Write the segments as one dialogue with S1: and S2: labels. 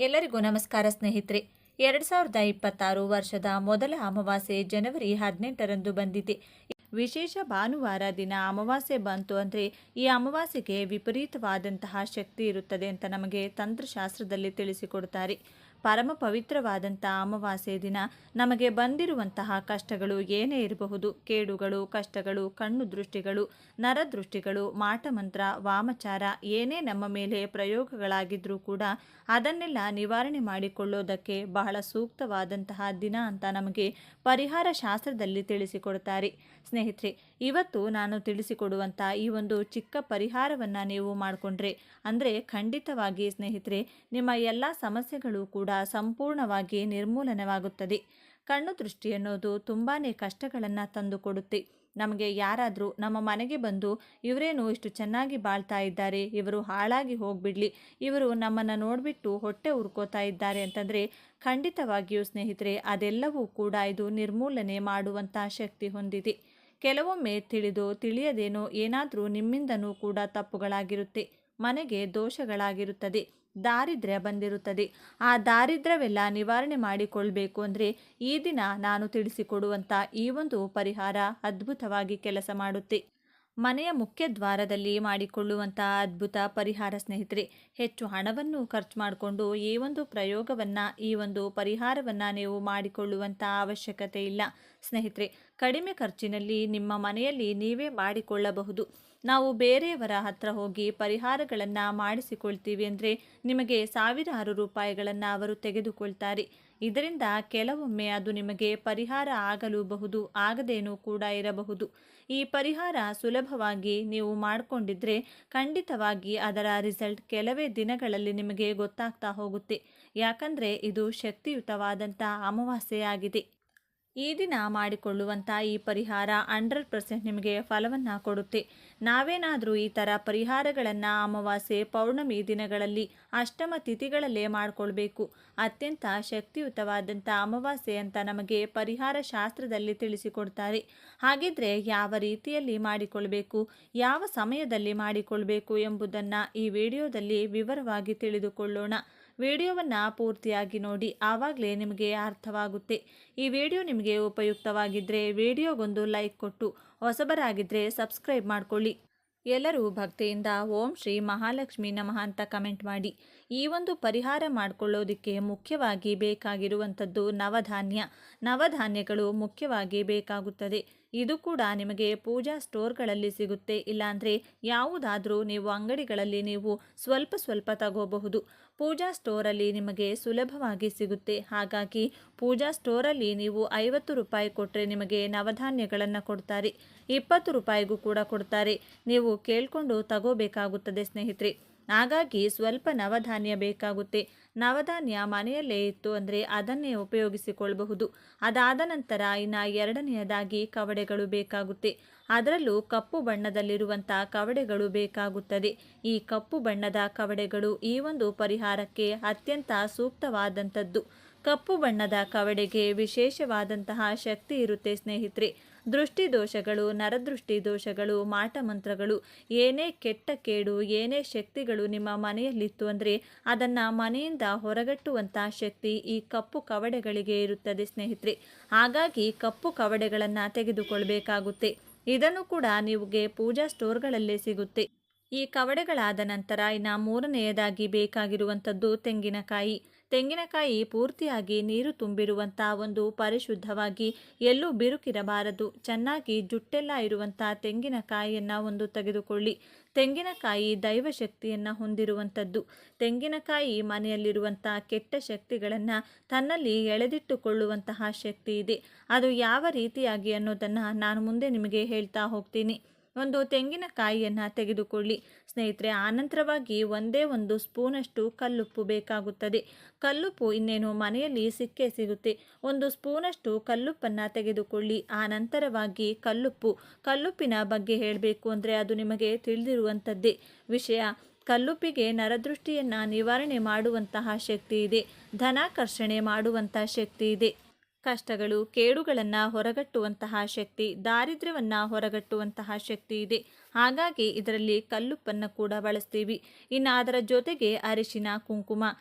S1: ಎಲ್ಲರಿಗೂ ನಮಸ್ಕಾರ ಸ್ನೇಹಿತರೆ. 2026 ವರ್ಷದ ಮೊದಲ ಅಮಾವಾಸ್ಯೆ ಜನವರಿ 18ರಂದು ಬಂದಿದೆ. ವಿಶೇಷ ಭಾನುವಾರ ದಿನ ಅಮಾವಾಸ್ಯೆ ಬಂತು ಅಂದರೆ ಈ ಅಮಾವಾಸ್ಯೆಗೆ ವಿಪರೀತವಾದಂತಹ ಶಕ್ತಿ ಇರುತ್ತದೆ ಅಂತ ನಮಗೆ ತಂತ್ರಶಾಸ್ತ್ರದಲ್ಲಿ ತಿಳಿಸಿಕೊಡ್ತಾರೆ. ಪರಮ ಪವಿತ್ರವಾದಂಥ ಅಮಾವಾಸ್ಯೆ ದಿನ ನಮಗೆ ಬಂದಿರುವಂತಹ ಕಷ್ಟಗಳು ಏನೇ ಇರಬಹುದು, ಕೇಡುಗಳು, ಕಷ್ಟಗಳು, ಕಣ್ಣು ದೃಷ್ಟಿಗಳು, ನರದೃಷ್ಟಿಗಳು, ಮಾಟಮಂತ್ರ, ವಾಮಚಾರ ಏನೇ ನಮ್ಮ ಮೇಲೆ ಪ್ರಯೋಗಗಳಾಗಿದ್ರೂ ಕೂಡ ಅದನ್ನೆಲ್ಲ ನಿವಾರಣೆ ಮಾಡಿಕೊಳ್ಳೋದಕ್ಕೆ ಬಹಳ ಸೂಕ್ತವಾದಂತಹ ದಿನ ಅಂತ ನಮಗೆ ಪರಿಹಾರ ಶಾಸ್ತ್ರದಲ್ಲಿ ತಿಳಿಸಿಕೊಡ್ತಾರೆ. ಸ್ನೇಹಿತರೆ, ಇವತ್ತು ನಾನು ತಿಳಿಸಿಕೊಡುವಂಥ ಈ ಒಂದು ಚಿಕ್ಕ ಪರಿಹಾರವನ್ನು ನೀವು ಮಾಡಿಕೊಂಡ್ರೆ ಅಂದರೆ ಖಂಡಿತವಾಗಿ ಸ್ನೇಹಿತರೆ ನಿಮ್ಮ ಎಲ್ಲ ಸಮಸ್ಯೆಗಳು ಕೂಡ ಸಂಪೂರ್ಣವಾಗಿ ನಿರ್ಮೂಲನವಾಗುತ್ತದೆ. ಕಣ್ಣು ದೃಷ್ಟಿ ಅನ್ನೋದು ತುಂಬಾ ಕಷ್ಟಗಳನ್ನು ತಂದುಕೊಡುತ್ತೆ. ನಮಗೆ ಯಾರಾದರೂ ನಮ್ಮ ಮನೆಗೆ ಬಂದು ಇವರೇನು ಇಷ್ಟು ಚೆನ್ನಾಗಿ ಬಾಳ್ತಾ ಇದ್ದಾರೆ, ಇವರು ಹಾಳಾಗಿ ಹೋಗ್ಬಿಡ್ಲಿ, ಇವರು ನಮ್ಮನ್ನು ನೋಡಿಬಿಟ್ಟು ಹೊಟ್ಟೆ ಉರ್ಕೋತಾ ಇದ್ದಾರೆ ಅಂತಂದರೆ ಖಂಡಿತವಾಗಿಯೂ ಸ್ನೇಹಿತರೆ ಅದೆಲ್ಲವೂ ಕೂಡ ಇದು ನಿರ್ಮೂಲನೆ ಮಾಡುವಂಥ ಶಕ್ತಿ ಹೊಂದಿದೆ. ಕೆಲವೊಮ್ಮೆ ತಿಳಿದೋ ತಿಳಿಯದೇನೋ ಏನಾದರೂ ನಿಮ್ಮಿಂದನೂ ಕೂಡ ತಪ್ಪುಗಳಾಗಿರುತ್ತೆ, ಮನೆಗೆ ದೋಷಗಳಾಗಿರುತ್ತದೆ, ದಾರಿದ್ರ್ಯ ಬಂದಿರುತ್ತದೆ. ಆ ದಾರಿದ್ರ್ಯವೆಲ್ಲ ನಿವಾರಣೆ ಮಾಡಿಕೊಳ್ಬೇಕು ಅಂದರೆ ಈ ದಿನ ನಾನು ತಿಳಿಸಿಕೊಡುವಂಥ ಈ ಒಂದು ಪರಿಹಾರ ಅದ್ಭುತವಾಗಿ ಕೆಲಸ ಮಾಡುತ್ತೆ. ಮನೆಯ ಮುಖ್ಯ ದ್ವಾರದಲ್ಲಿ ಮಾಡಿಕೊಳ್ಳುವಂಥ ಅದ್ಭುತ ಪರಿಹಾರ ಸ್ನೇಹಿತರೆ. ಹೆಚ್ಚು ಹಣವನ್ನು ಖರ್ಚು ಮಾಡಿಕೊಂಡು ಈ ಒಂದು ಪ್ರಯೋಗವನ್ನು, ಈ ಒಂದು ಪರಿಹಾರವನ್ನು ನೀವು ಮಾಡಿಕೊಳ್ಳುವಂಥ ಅವಶ್ಯಕತೆ ಇಲ್ಲ ಸ್ನೇಹಿತರೆ. ಕಡಿಮೆ ಖರ್ಚಿನಲ್ಲಿ ನಿಮ್ಮ ಮನೆಯಲ್ಲಿ ನೀವೇ ಮಾಡಿಕೊಳ್ಳಬಹುದು. ನಾವು ಬೇರೆಯವರ ಹತ್ರ ಹೋಗಿ ಪರಿಹಾರಗಳನ್ನು ಮಾಡಿಸಿಕೊಳ್ತೀವಿ ಅಂದರೆ ನಿಮಗೆ ಸಾವಿರಾರು ರೂಪಾಯಿಗಳನ್ನು ಅವರು ತೆಗೆದುಕೊಳ್ತಾರೆ. ಇದರಿಂದ ಕೆಲವೊಮ್ಮೆ ಅದು ನಿಮಗೆ ಪರಿಹಾರ ಆಗಲೂಬಹುದು, ಆಗದೇನೂ ಕೂಡ ಇರಬಹುದು. ಈ ಪರಿಹಾರ ಸುಲಭವಾಗಿ ನೀವು ಮಾಡಿಕೊಂಡಿದ್ರೆ ಖಂಡಿತವಾಗಿ ಅದರ ರಿಸಲ್ಟ್ ಕೆಲವೇ ದಿನಗಳಲ್ಲಿ ನಿಮಗೆ ಗೊತ್ತಾಗ್ತಾ ಹೋಗುತ್ತೆ. ಯಾಕಂದರೆ ಇದು ಶಕ್ತಿಯುತವಾದಂಥ ಅಮಾವಾಸ್ಯೆಯಾಗಿದೆ. ಈ ದಿನ ಮಾಡಿಕೊಳ್ಳುವಂಥ ಈ ಪರಿಹಾರ 100% ನಿಮಗೆ ಫಲವನ್ನು ಕೊಡುತ್ತೆ. ನಾವೇನಾದರೂ ಈ ಥರ ಪರಿಹಾರಗಳನ್ನು ಅಮಾವಾಸ್ಯೆ, ಪೌರ್ಣಮಿ ದಿನಗಳಲ್ಲಿ, ಅಷ್ಟಮ ತಿಥಿಗಳಲ್ಲೇ ಮಾಡಿಕೊಳ್ಬೇಕು. ಅತ್ಯಂತ ಶಕ್ತಿಯುತವಾದಂಥ ಅಮಾವಾಸ್ಯೆ ಅಂತ ನಮಗೆ ಪರಿಹಾರ ಶಾಸ್ತ್ರದಲ್ಲಿ ತಿಳಿಸಿಕೊಡ್ತಾರೆ. ಹಾಗಿದ್ರೆ ಯಾವ ರೀತಿಯಲ್ಲಿ ಮಾಡಿಕೊಳ್ಬೇಕು, ಯಾವ ಸಮಯದಲ್ಲಿ ಮಾಡಿಕೊಳ್ಬೇಕು ಎಂಬುದನ್ನು ಈ ವಿಡಿಯೋದಲ್ಲಿ ವಿವರವಾಗಿ ತಿಳಿದುಕೊಳ್ಳೋಣ. ವಿಡಿಯೋವನ್ನು ಪೂರ್ತಿಯಾಗಿ ನೋಡಿ, ಆವಾಗಲೇ ನಿಮಗೆ ಅರ್ಥವಾಗುತ್ತೆ. ಈ ವಿಡಿಯೋ ನಿಮಗೆ ಉಪಯುಕ್ತವಾಗಿದ್ದರೆ ವಿಡಿಯೋಗೊಂದು ಲೈಕ್ ಕೊಟ್ಟು, ಹೊಸಬರಾಗಿದ್ದರೆ ಸಬ್ಸ್ಕ್ರೈಬ್ ಮಾಡಿಕೊಳ್ಳಿ. ಎಲ್ಲರೂ ಭಕ್ತಿಯಿಂದ ಓಂ ಶ್ರೀ ಮಹಾಲಕ್ಷ್ಮಿ ನಮಃ ಅಂತ ಕಮೆಂಟ್ ಮಾಡಿ. ಈ ಒಂದು ಪರಿಹಾರ ಮಾಡಿಕೊಳ್ಳೋದಕ್ಕೆ ಮುಖ್ಯವಾಗಿ ಬೇಕಾಗಿರುವಂಥದ್ದು ನವಧಾನ್ಯ. ನವಧಾನ್ಯಗಳು ಮುಖ್ಯವಾಗಿ ಬೇಕಾಗುತ್ತದೆ. ಇದು ಕೂಡ ನಿಮಗೆ ಪೂಜಾ ಸ್ಟೋರ್ಗಳಲ್ಲಿ ಸಿಗುತ್ತೆ. ಇಲ್ಲಾಂದರೆ ಯಾವುದಾದ್ರೂ ನೀವು ಅಂಗಡಿಗಳಲ್ಲಿ ನೀವು ಸ್ವಲ್ಪ ಸ್ವಲ್ಪ ತಗೋಬಹುದು. ಪೂಜಾ ಸ್ಟೋರಲ್ಲಿ ನಿಮಗೆ ಸುಲಭವಾಗಿ ಸಿಗುತ್ತೆ. ಹಾಗಾಗಿ ಪೂಜಾ ಸ್ಟೋರಲ್ಲಿ ನೀವು 50 ರೂಪಾಯಿ ಕೊಟ್ಟರೆ ನಿಮಗೆ ನವಧಾನ್ಯಗಳನ್ನು ಕೊಡ್ತಾರೆ. 20 ರೂಪಾಯಿಗೂ ಕೂಡ ಕೊಡ್ತಾರೆ. ನೀವು ಕೇಳಿಕೊಂಡು ತಗೋಬೇಕಾಗುತ್ತದೆ ಸ್ನೇಹಿತರೆ. ಹಾಗಾಗಿ ಸ್ವಲ್ಪ ನವಧಾನ್ಯ ಬೇಕಾಗುತ್ತೆ. ನವಧಾನ್ಯ ಮನೆಯಲ್ಲೇ ಇತ್ತು ಅಂದರೆ ಅದನ್ನೇ ಉಪಯೋಗಿಸಿಕೊಳ್ಳಬಹುದು. ಅದಾದ ನಂತರ ಇನ್ನು ಎರಡನೆಯದಾಗಿ ಕವಡೆಗಳು ಬೇಕಾಗುತ್ತೆ. ಅದರಲ್ಲೂ ಕಪ್ಪು ಬಣ್ಣದಲ್ಲಿರುವಂಥ ಕವಡೆಗಳು ಬೇಕಾಗುತ್ತದೆ. ಈ ಕಪ್ಪು ಬಣ್ಣದ ಕವಡೆಗಳು ಈ ಒಂದು ಪರಿಹಾರಕ್ಕೆ ಅತ್ಯಂತ ಸೂಕ್ತವಾದಂಥದ್ದು. ಕಪ್ಪು ಬಣ್ಣದ ಕವಡೆಗೆ ವಿಶೇಷವಾದಂತಹ ಶಕ್ತಿ ಇರುತ್ತೆ ಸ್ನೇಹಿತರೆ. ದೃಷ್ಟಿ ದೋಷಗಳು, ನರದೃಷ್ಟಿ ದೋಷಗಳು, ಮಾಟಮಂತ್ರಗಳು, ಏನೇ ಕೆಟ್ಟ ಕೇಡು, ಏನೇ ಶಕ್ತಿಗಳು ನಿಮ್ಮ ಮನೆಯಲ್ಲಿತ್ತು ಅಂದರೆ ಅದನ್ನು ಮನೆಯಿಂದ ಹೊರಗಟ್ಟುವಂಥ ಶಕ್ತಿ ಈ ಕಪ್ಪು ಕವಡೆಗಳಿಗೆ ಇರುತ್ತದೆ ಸ್ನೇಹಿತರೆ. ಹಾಗಾಗಿ ಕಪ್ಪು ಕವಡೆಗಳನ್ನು ತೆಗೆದುಕೊಳ್ಬೇಕಾಗುತ್ತೆ. ಇದನ್ನು ಕೂಡ ನಿಮಗೆ ಪೂಜಾ ಸ್ಟೋರ್ಗಳಲ್ಲೇ ಸಿಗುತ್ತೆ. ಈ ಕವಡೆಗಳಾದ ನಂತರ ಇನ್ನು ಮೂರನೆಯದಾಗಿ ಬೇಕಾಗಿರುವಂಥದ್ದು ತೆಂಗಿನಕಾಯಿ. ತೆಂಗಿನಕಾಯಿ ಪೂರ್ತಿಯಾಗಿ ನೀರು ತುಂಬಿರುವಂಥ ಒಂದು ಪರಿಶುದ್ಧವಾಗಿ ಎಲ್ಲೂ ಬಿರುಕಿರಬಾರದು, ಚೆನ್ನಾಗಿ ಜುಟ್ಟೆಲ್ಲ ಇರುವಂಥ ತೆಂಗಿನಕಾಯಿಯನ್ನು ಒಂದು ತೆಗೆದುಕೊಳ್ಳಿ. ತೆಂಗಿನಕಾಯಿ ದೈವಶಕ್ತಿಯನ್ನು ಹೊಂದಿರುವಂಥದ್ದು. ತೆಂಗಿನಕಾಯಿ ಮನೆಯಲ್ಲಿರುವಂಥ ಕೆಟ್ಟ ಶಕ್ತಿಗಳನ್ನು ತನ್ನಲ್ಲಿ ಎಳೆದಿಟ್ಟುಕೊಳ್ಳುವಂತಹ ಶಕ್ತಿ ಇದೆ. ಅದು ಯಾವ ರೀತಿಯಾಗಿ ಅನ್ನೋದನ್ನು ನಾನು ಮುಂದೆ ನಿಮಗೆ ಹೇಳ್ತಾ ಹೋಗ್ತೀನಿ. ಒಂದು ತೆಂಗಿನಕಾಯಿಯನ್ನು ತೆಗೆದುಕೊಳ್ಳಿ ಸ್ನೇಹಿತರೆ. ಆನಂತರವಾಗಿ ಒಂದೇ ಒಂದು ಸ್ಪೂನಷ್ಟು ಕಲ್ಲುಪ್ಪು ಬೇಕಾಗುತ್ತದೆ. ಕಲ್ಲುಪ್ಪು ಇನ್ನೇನು ಮನೆಯಲ್ಲಿ ಸಿಕ್ಕೇ ಸಿಗುತ್ತೆ. ಒಂದು ಸ್ಪೂನಷ್ಟು ಕಲ್ಲುಪ್ಪನ್ನು ತೆಗೆದುಕೊಳ್ಳಿ. ಆನಂತರವಾಗಿ ಕಲ್ಲುಪ್ಪಿನ ಬಗ್ಗೆ ಹೇಳಬೇಕು ಅಂದರೆ ಅದು ನಿಮಗೆ ತಿಳಿದಿರುವಂಥದ್ದೇ ವಿಷಯ. ಕಲ್ಲುಪ್ಪಿಗೆ ನರದೃಷ್ಟಿಯನ್ನು ನಿವಾರಣೆ ಮಾಡುವಂತಹ ಶಕ್ತಿ ಇದೆ, ಧನಾಕರ್ಷಣೆ ಮಾಡುವಂಥ ಶಕ್ತಿ ಇದೆ, ಕಷ್ಟಗಳು ಕೇಡುಗಳನ್ನು ಹೊರಗಟ್ಟುವಂತಹ ಶಕ್ತಿ, ದಾರಿದ್ರ್ಯವನ್ನು ಹೊರಗಟ್ಟುವಂತಹ ಶಕ್ತಿ ಇದೆ. ಹಾಗಾಗಿ ಇದರಲ್ಲಿ ಕಲ್ಲುಪ್ಪನ್ನು ಕೂಡ ಬಳಸ್ತೀವಿ. ಇನ್ನು ಅದರ ಜೊತೆಗೆ ಅರಿಶಿನ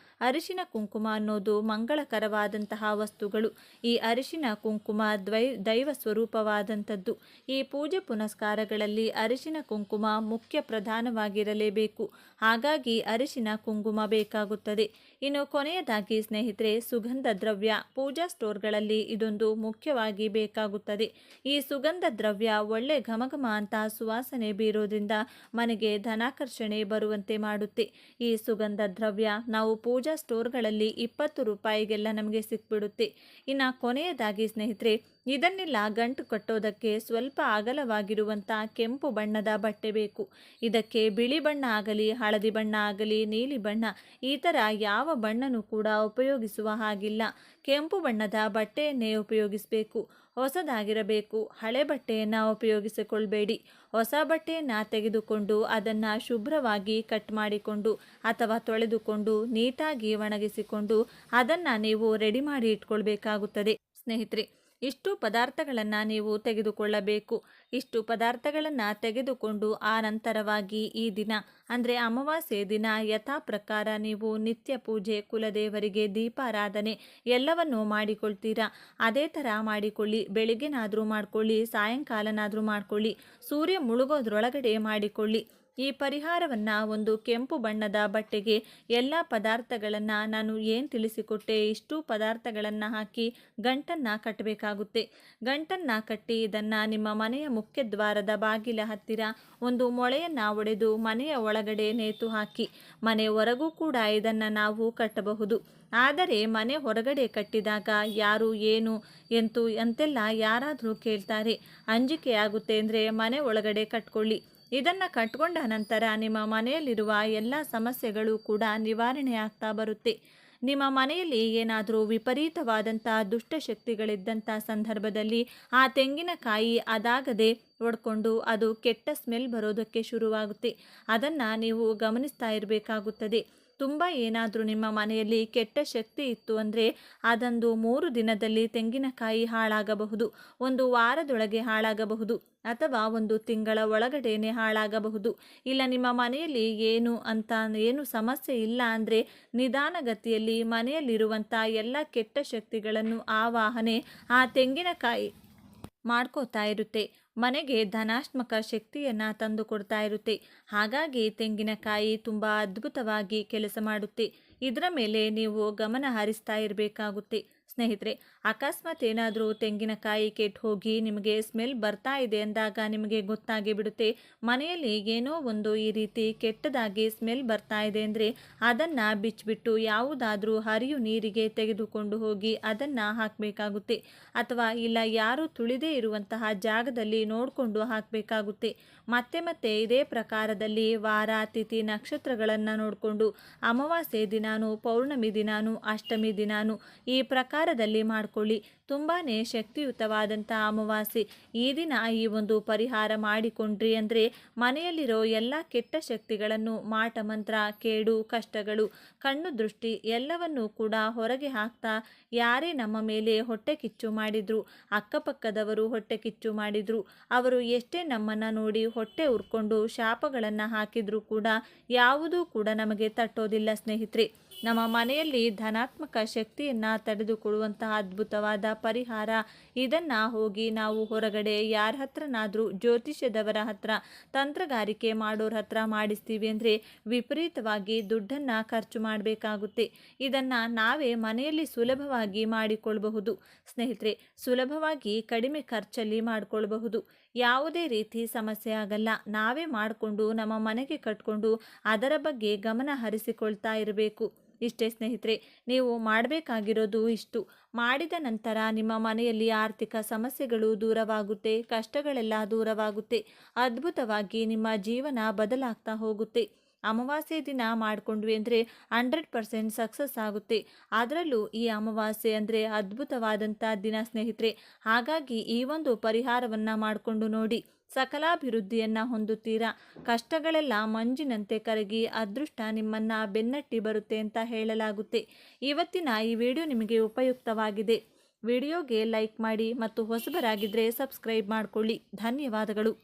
S1: ಕುಂಕುಮ ಅನ್ನೋದು ಮಂಗಳಕರವಾದಂತಹ ವಸ್ತುಗಳು. ಈ ಅರಿಶಿನ ಕುಂಕುಮ ದೈವ ಸ್ವರೂಪವಾದಂಥದ್ದು. ಈ ಪೂಜೆ ಪುನಸ್ಕಾರಗಳಲ್ಲಿ ಅರಿಶಿನ ಕುಂಕುಮ ಮುಖ್ಯ ಪ್ರಧಾನವಾಗಿರಲೇಬೇಕು. ಹಾಗಾಗಿ ಅರಿಶಿನ ಕುಂಕುಮ ಬೇಕಾಗುತ್ತದೆ. ಇನ್ನು ಕೊನೆಯದಾಗಿ ಸ್ನೇಹಿತರೆ, ಸುಗಂಧ ದ್ರವ್ಯ. ಪೂಜಾ ಸ್ಟೋರ್ಗಳಲ್ಲಿ ಇದೊಂದು ಮುಖ್ಯವಾಗಿ ಬೇಕಾಗುತ್ತದೆ. ಈ ಸುಗಂಧ ದ್ರವ್ಯ ಒಳ್ಳೆ ಘಮಘಮ ಅಂತ ಸುವಾಸನೆ ಬೀರೋದ್ರಿಂದ ಮನೆಗೆ ಧನಾಕರ್ಷಣೆ ಬರುವಂತೆ ಮಾಡುತ್ತೆ. ಈ ಸುಗಂಧ ದ್ರವ್ಯ ನಾವು ಪೂಜಾ ಸ್ಟೋರ್ಗಳಲ್ಲಿ 20 ರೂಪಾಯಿಗೆಲ್ಲ ನಮಗೆ ಸಿಕ್ಬಿಡುತ್ತೆ. ಇನ್ನು ಕೊನೆಯದಾಗಿ ಸ್ನೇಹಿತರೆ, ಇದನ್ನೆಲ್ಲ ಗಂಟು ಕಟ್ಟೋದಕ್ಕೆ ಸ್ವಲ್ಪ ಅಗಲವಾಗಿರುವಂಥ ಕೆಂಪು ಬಣ್ಣದ ಬಟ್ಟೆ ಬೇಕು. ಇದಕ್ಕೆ ಬಿಳಿ ಬಣ್ಣ ಆಗಲಿ, ಹಳದಿ ಬಣ್ಣ ಆಗಲಿ, ನೀಲಿ ಬಣ್ಣ, ಈ ಥರ ಯಾವ ಬಣ್ಣನೂ ಕೂಡ ಉಪಯೋಗಿಸುವ ಹಾಗಿಲ್ಲ. ಕೆಂಪು ಬಣ್ಣದ ಬಟ್ಟೆಯನ್ನೇ ಉಪಯೋಗಿಸಬೇಕು. ಹೊಸದಾಗಿರಬೇಕು. ಹಳೆ ಬಟ್ಟೆಯನ್ನು ಉಪಯೋಗಿಸಿಕೊಳ್ಬೇಡಿ. ಹೊಸ ಬಟ್ಟೆಯನ್ನು ತೆಗೆದುಕೊಂಡು ಅದನ್ನು ಶುಭ್ರವಾಗಿ ಕಟ್ ಮಾಡಿಕೊಂಡು ಅಥವಾ ತೊಳೆದುಕೊಂಡು ನೀಟಾಗಿ ಒಣಗಿಸಿಕೊಂಡು ಅದನ್ನು ನೀವು ರೆಡಿ ಮಾಡಿ ಇಟ್ಕೊಳ್ಬೇಕಾಗುತ್ತದೆ. ಸ್ನೇಹಿತರೆ, ಇಷ್ಟು ಪದಾರ್ಥಗಳನ್ನು ನೀವು ತೆಗೆದುಕೊಳ್ಳಬೇಕು. ಇಷ್ಟು ಪದಾರ್ಥಗಳನ್ನು ತೆಗೆದುಕೊಂಡು ಆ ನಂತರವಾಗಿ ಈ ದಿನ ಅಂದರೆ ಅಮಾವಾಸ್ಯೆ ದಿನ ಯಥಾ ಪ್ರಕಾರ ನೀವು ನಿತ್ಯ ಪೂಜೆ, ಕುಲದೇವರಿಗೆ ದೀಪಾರಾಧನೆ ಎಲ್ಲವನ್ನೂ ಮಾಡಿಕೊಳ್ತೀರಾ. ಅದೇ ಥರ ಮಾಡಿಕೊಳ್ಳಿ. ಬೆಳಿಗ್ಗೆನಾದರೂ ಮಾಡಿಕೊಳ್ಳಿ, ಸಾಯಂಕಾಲನಾದರೂ ಮಾಡಿಕೊಳ್ಳಿ, ಸೂರ್ಯ ಮುಳುಗೋದ್ರೊಳಗಡೆ ಮಾಡಿಕೊಳ್ಳಿ. ಈ ಪರಿಹಾರವನ್ನು ಒಂದು ಕೆಂಪು ಬಣ್ಣದ ಬಟ್ಟೆಗೆ ಎಲ್ಲ ಪದಾರ್ಥಗಳನ್ನು ನಾನು ಏನು ತಿಳಿಸಿಕೊಟ್ಟೆ ಇಷ್ಟು ಪದಾರ್ಥಗಳನ್ನು ಹಾಕಿ ಗಂಟನ್ನು ಕಟ್ಟಬೇಕಾಗುತ್ತೆ. ಗಂಟನ್ನು ಕಟ್ಟಿ ಇದನ್ನು ನಿಮ್ಮ ಮನೆಯ ಮುಖ್ಯ ದ್ವಾರದ ಬಾಗಿಲ ಹತ್ತಿರ ಒಂದು ಮೊಳೆಯನ್ನು ಒಡೆದು ಮನೆಯ ಒಳಗಡೆ ನೇತು ಹಾಕಿ. ಮನೆ ಹೊರಗೂ ಕೂಡ ಇದನ್ನು ನಾವು ಕಟ್ಟಬಹುದು. ಆದರೆ ಮನೆ ಹೊರಗಡೆ ಕಟ್ಟಿದಾಗ ಯಾರು ಏನು ಅಂತೆಲ್ಲ ಯಾರಾದರೂ ಕೇಳ್ತಾರೆ. ಅಂಜಿಕೆ ಆಗುತ್ತೆ ಅಂದರೆ ಮನೆ ಒಳಗಡೆ ಕಟ್ಕೊಳ್ಳಿ. ಇದನ್ನು ಕಟ್ಕೊಂಡ ನಂತರ ನಿಮ್ಮ ಮನೆಯಲ್ಲಿರುವ ಎಲ್ಲ ಸಮಸ್ಯೆಗಳು ಕೂಡ ನಿವಾರಣೆ ಆಗ್ತಾ ಬರುತ್ತೆ. ನಿಮ್ಮ ಮನೆಯಲ್ಲಿ ಏನಾದರೂ ವಿಪರೀತವಾದಂಥ ದುಷ್ಟಶಕ್ತಿಗಳಿದ್ದಂಥ ಸಂದರ್ಭದಲ್ಲಿ ಆ ತೆಂಗಿನಕಾಯಿ ಅದಾಗದೆ ಒಡ್ಕೊಂಡು ಅದು ಕೆಟ್ಟ ಸ್ಮೆಲ್ ಬರೋದಕ್ಕೆ ಶುರುವಾಗುತ್ತೆ. ಅದನ್ನು ನೀವು ಗಮನಿಸ್ತಾ ಇರಬೇಕಾಗುತ್ತದೆ. ತುಂಬ ಏನಾದರೂ ನಿಮ್ಮ ಮನೆಯಲ್ಲಿ ಕೆಟ್ಟ ಶಕ್ತಿ ಇತ್ತು ಅಂದರೆ ಅದೊಂದು 3 ದಿನದಲ್ಲಿ ತೆಂಗಿನಕಾಯಿ ಹಾಳಾಗಬಹುದು, 1 ವಾರದೊಳಗೆ ಹಾಳಾಗಬಹುದು, ಅಥವಾ 1 ತಿಂಗಳ ಒಳಗಡೆನೆ ಹಾಳಾಗಬಹುದು. ಇಲ್ಲ ನಿಮ್ಮ ಮನೆಯಲ್ಲಿ ಏನು ಸಮಸ್ಯೆ ಇಲ್ಲ ಅಂದರೆ ನಿಧಾನಗತಿಯಲ್ಲಿ ಮನೆಯಲ್ಲಿರುವಂಥ ಎಲ್ಲ ಕೆಟ್ಟ ಶಕ್ತಿಗಳನ್ನು ಆವಾಹನೆ ಆ ತೆಂಗಿನಕಾಯಿ ಮಾಡ್ಕೋತಾ ಇರುತ್ತೆ. ಮನೆಗೆ ಧನಾತ್ಮಕ ಶಕ್ತಿಯನ್ನು ತಂದು ಕೊಡ್ತಾ ಇರುತ್ತೆ. ಹಾಗಾಗಿ ತೆಂಗಿನಕಾಯಿ ತುಂಬ ಅದ್ಭುತವಾಗಿ ಕೆಲಸ ಮಾಡುತ್ತೆ. ಇದರ ಮೇಲೆ ನೀವು ಗಮನ ಹರಿಸ್ತಾ ಇರಬೇಕಾಗುತ್ತೆ. ಸ್ನೇಹಿತರೆ, ಅಕಸ್ಮಾತ್ ಏನಾದರೂ ತೆಂಗಿನಕಾಯಿ ಕೆಟ್ಟು ಹೋಗಿ ನಿಮಗೆ ಸ್ಮೆಲ್ ಬರ್ತಾ ಇದೆ ಅಂದಾಗ ನಿಮಗೆ ಗೊತ್ತಾಗಿ ಬಿಡುತ್ತೆ ಮನೆಯಲ್ಲಿ ಏನೋ ಒಂದು ಈ ರೀತಿ ಕೆಟ್ಟದಾಗಿ ಸ್ಮೆಲ್ ಬರ್ತಾ ಇದೆ ಅಂದರೆ ಅದನ್ನು ಬಿಚ್ಚಿಬಿಟ್ಟು ಯಾವುದಾದ್ರೂ ಹರಿಯು ನೀರಿಗೆ ತೆಗೆದುಕೊಂಡು ಹೋಗಿ ಅದನ್ನು ಹಾಕಬೇಕಾಗುತ್ತೆ. ಅಥವಾ ಇಲ್ಲ ಯಾರು ತುಳಿದೇ ಇರುವಂತಹ ಜಾಗದಲ್ಲಿ ನೋಡಿಕೊಂಡು ಹಾಕಬೇಕಾಗುತ್ತೆ. ಮತ್ತೆ ಇದೇ ಪ್ರಕಾರದಲ್ಲಿ ವಾರ, ತಿಥಿ, ನಕ್ಷತ್ರಗಳನ್ನು ನೋಡಿಕೊಂಡು ಅಮಾವಾಸ್ಯೆ ದಿನಾನು, ಪೌರ್ಣಮಿ ದಿನಾನು, ಅಷ್ಟಮಿ ದಿನಾನು ಈ ಪ್ರಕಾರದಲ್ಲಿ ಮಾಡಿಕೊಳ್ಳಿ. ತುಂಬಾ ಶಕ್ತಿಯುತವಾದಂಥ ಅಮಾವಾಸ್ಯೆ. ಈ ದಿನ ಈ ಒಂದು ಪರಿಹಾರ ಮಾಡಿಕೊಂಡ್ರಿ ಅಂದರೆ ಮನೆಯಲ್ಲಿರೋ ಎಲ್ಲ ಕೆಟ್ಟ ಶಕ್ತಿಗಳನ್ನು, ಮಾಟ ಮಂತ್ರ, ಕೇಡು, ಕಷ್ಟಗಳು, ಕಣ್ಣು ದೃಷ್ಟಿ ಎಲ್ಲವನ್ನೂ ಕೂಡ ಹೊರಗೆ ಹಾಕ್ತಾ ಯಾರೇ ನಮ್ಮ ಮೇಲೆ ಹೊಟ್ಟೆ ಕಿಚ್ಚು ಮಾಡಿದ್ರು, ಅಕ್ಕಪಕ್ಕದವರು ಹೊಟ್ಟೆ ಕಿಚ್ಚು ಮಾಡಿದ್ರು, ಅವರು ಎಷ್ಟೇ ನಮ್ಮನ್ನು ನೋಡಿ ಹೊಟ್ಟೆ ಉರ್ಕೊಂಡು ಶಾಪಗಳನ್ನು ಹಾಕಿದರೂ ಕೂಡ ಯಾವುದೂ ಕೂಡ ನಮಗೆ ತಟ್ಟೋದಿಲ್ಲ. ಸ್ನೇಹಿತರೆ, ನಮ್ಮ ಮನೆಯಲ್ಲಿ ಧನಾತ್ಮಕ ಶಕ್ತಿಯನ್ನು ತಡೆದುಕೊಳ್ಳುವಂತಹ ಅದ್ಭುತವಾದ ಪರಿಹಾರ. ಇದನ್ನು ಹೋಗಿ ನಾವು ಹೊರಗಡೆ ಯಾರ ಹತ್ರನಾದರೂ ಜ್ಯೋತಿಷ್ಯದವರ ಹತ್ರ, ತಂತ್ರಗಾರಿಕೆ ಮಾಡೋರ ಹತ್ರ ಮಾಡಿಸ್ತೀವಿ ಅಂದರೆ ವಿಪರೀತವಾಗಿ ದುಡ್ಡನ್ನು ಖರ್ಚು ಮಾಡಬೇಕಾಗುತ್ತೆ. ಇದನ್ನು ನಾವೇ ಮನೆಯಲ್ಲಿ ಸುಲಭವಾಗಿ ಮಾಡಿಕೊಳ್ಳಬಹುದು. ಸ್ನೇಹಿತರೆ, ಸುಲಭವಾಗಿ ಕಡಿಮೆ ಖರ್ಚಲ್ಲಿ ಮಾಡಿಕೊಳ್ಳಬಹುದು. ಯಾವುದೇ ರೀತಿ ಸಮಸ್ಯೆ ಆಗಲ್ಲ. ನಾವೇ ಮಾಡಿಕೊಂಡು ನಮ್ಮ ಮನೆಗೆ ಕಟ್ಕೊಂಡು ಅದರ ಬಗ್ಗೆ ಗಮನ ಹರಿಸಿಕೊಳ್ತಾ ಇರಬೇಕು. ಇಷ್ಟೇ ಸ್ನೇಹಿತರೆ, ನೀವು ಮಾಡಬೇಕಾಗಿರೋದು ಇಷ್ಟು. ಮಾಡಿದ ನಂತರ ನಿಮ್ಮ ಮನೆಯಲ್ಲಿ ಆರ್ಥಿಕ ಸಮಸ್ಯೆಗಳು ದೂರವಾಗುತ್ತೆ, ಕಷ್ಟಗಳೆಲ್ಲ ದೂರವಾಗುತ್ತೆ, ಅದ್ಭುತವಾಗಿ ನಿಮ್ಮ ಜೀವನ ಬದಲಾಗ್ತಾ ಹೋಗುತ್ತೆ. ಅಮಾವಾಸ್ಯೆ ದಿನ ಮಾಡಿಕೊಂಡ್ವಿ ಅಂದರೆ 100% ಸಕ್ಸಸ್ ಆಗುತ್ತೆ. ಅದರಲ್ಲೂ ಈ ಅಮಾವಾಸ್ಯೆ ಅಂದರೆ ಅದ್ಭುತವಾದಂಥ ದಿನ ಸ್ನೇಹಿತರೆ. ಹಾಗಾಗಿ ಈ ಒಂದು ಪರಿಹಾರವನ್ನು ಮಾಡಿಕೊಂಡು ನೋಡಿ, ಸಕಲಾಭಿವೃದ್ಧಿಯನ್ನು ಹೊಂದುತ್ತೀರಾ. ಕಷ್ಟಗಳೆಲ್ಲ ಮಂಜಿನಂತೆ ಕರಗಿ ಅದೃಷ್ಟ ನಿಮ್ಮನ್ನು ಬೆನ್ನಟ್ಟಿ ಬರುತ್ತೆ ಅಂತ ಹೇಳಲಾಗುತ್ತೆ. ಇವತ್ತಿನ ಈ ವಿಡಿಯೋ ನಿಮಗೆ ಉಪಯುಕ್ತವಾಗಿದೆ. ವಿಡಿಯೋಗೆ ಲೈಕ್ ಮಾಡಿ ಮತ್ತು ಹೊಸಬರಾಗಿದ್ದರೆ ಸಬ್ಸ್ಕ್ರೈಬ್ ಮಾಡಿಕೊಳ್ಳಿ. ಧನ್ಯವಾದಗಳು.